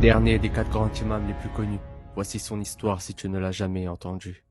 dernier des 4 grands imams les plus connus. Voici son histoire si tu ne l'as jamais entendue.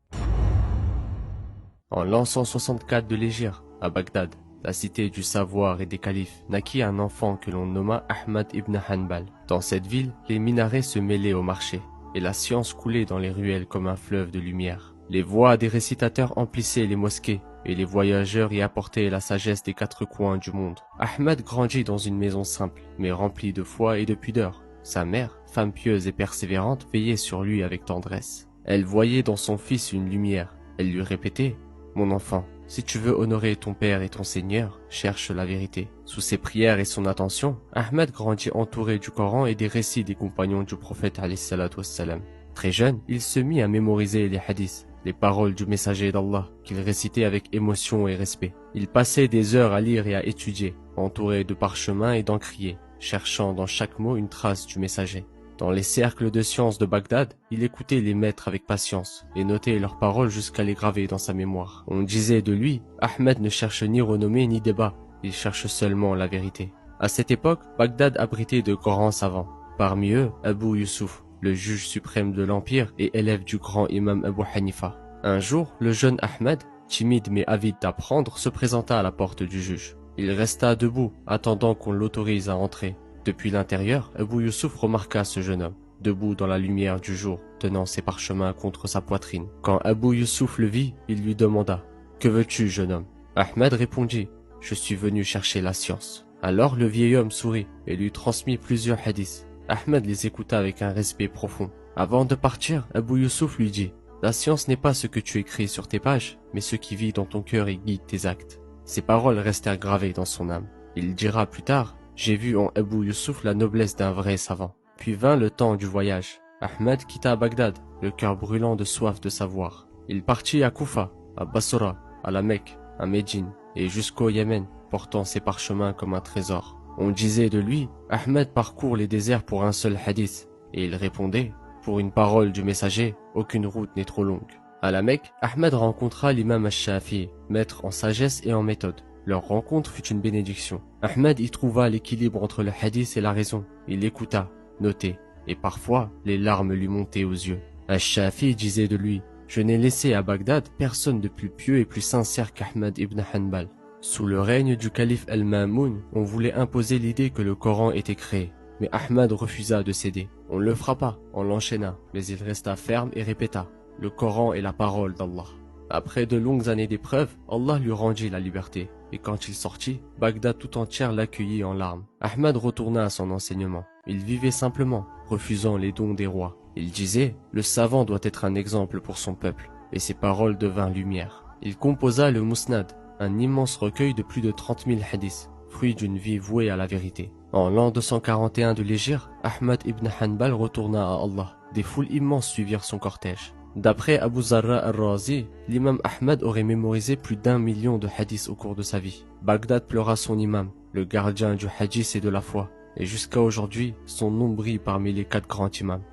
En l'an 164 de l'Hégire, à Bagdad, la cité du savoir et des califes, naquit un enfant que l'on nomma Ahmad ibn Hanbal. Dans cette ville, les minarets se mêlaient au marché, et la science coulait dans les ruelles comme un fleuve de lumière. Les voix des récitateurs emplissaient les mosquées, et les voyageurs y apportaient la sagesse des 4 coins du monde. Ahmad grandit dans une maison simple, mais remplie de foi et de pudeur. Sa mère, femme pieuse et persévérante, veillait sur lui avec tendresse. Elle voyait dans son fils une lumière. Elle lui répétait: « Mon enfant, si tu veux honorer ton père et ton Seigneur, cherche la vérité. » Sous ses prières et son attention, Ahmed grandit entouré du Coran et des récits des compagnons du prophète alayhi salatu wassalam. Très jeune, il se mit à mémoriser les hadiths, les paroles du messager d'Allah, qu'il récitait avec émotion et respect. Il passait des heures à lire et à étudier, entouré de parchemins et d'encriers, cherchant dans chaque mot une trace du messager. Dans les cercles de sciences de Bagdad, il écoutait les maîtres avec patience et notait leurs paroles jusqu'à les graver dans sa mémoire. On disait de lui: Ahmed ne cherche ni renommée ni débat, il cherche seulement la vérité. À cette époque, Bagdad abritait de grands savants. Parmi eux, Abu Yusuf, le juge suprême de l'Empire et élève du grand imam Abu Hanifa. Un jour, le jeune Ahmed, timide mais avide d'apprendre, se présenta à la porte du juge. Il resta debout, attendant qu'on l'autorise à entrer. Depuis l'intérieur, Abu Yusuf remarqua ce jeune homme, debout dans la lumière du jour, tenant ses parchemins contre sa poitrine. Quand Abu Yusuf le vit, il lui demanda: « Que veux-tu, jeune homme ?» Ahmed répondit: « Je suis venu chercher la science. » Alors le vieil homme sourit et lui transmit plusieurs hadiths. Ahmed les écouta avec un respect profond. Avant de partir, Abu Yusuf lui dit: « La science n'est pas ce que tu écris sur tes pages, mais ce qui vit dans ton cœur et guide tes actes. » Ces paroles restèrent gravées dans son âme. Il dira plus tard: « J'ai vu en Abu Yusuf la noblesse d'un vrai savant. » Puis vint le temps du voyage. Ahmed quitta Bagdad, le cœur brûlant de soif de savoir. Il partit à Koufa, à Bassora, à la Mecque, à Médine et jusqu'au Yémen, portant ses parchemins comme un trésor. On disait de lui: Ahmed parcourt les déserts pour un seul hadith. Et il répondait: pour une parole du messager, aucune route n'est trop longue. À la Mecque, Ahmed rencontra l'imam al-Shafi'i, maître en sagesse et en méthode. Leur rencontre fut une bénédiction. Ahmed y trouva l'équilibre entre le hadith et la raison. Il écouta, notait, et parfois les larmes lui montaient aux yeux. Al-Shafi'i disait de lui: je n'ai laissé à Bagdad personne de plus pieux et plus sincère qu'Ahmed ibn Hanbal. Sous le règne du calife Al-Ma'moun, on voulait imposer l'idée que le Coran était créé. Mais Ahmed refusa de céder. On le frappa, on l'enchaîna, mais il resta ferme et répéta: le Coran est la parole d'Allah. Après de longues années d'épreuves, Allah lui rendit la liberté. Et quand il sortit, Bagdad tout entière l'accueillit en larmes. Ahmed retourna à son enseignement. Il vivait simplement, refusant les dons des rois. Il disait: le savant doit être un exemple pour son peuple. Et ses paroles devinrent lumière. Il composa le Musnad, un immense recueil de plus de 30 000 hadiths, fruit d'une vie vouée à la vérité. En l'an 241 de l'Hégire, Ahmad ibn Hanbal retourna à Allah. Des foules immenses suivirent son cortège. D'après Abu Zarra al-Razi, l'imam Ahmad aurait mémorisé plus d'1 million de hadiths au cours de sa vie. Bagdad pleura son imam, le gardien du hadith et de la foi, et jusqu'à aujourd'hui, son nom brille parmi les 4 grands imams.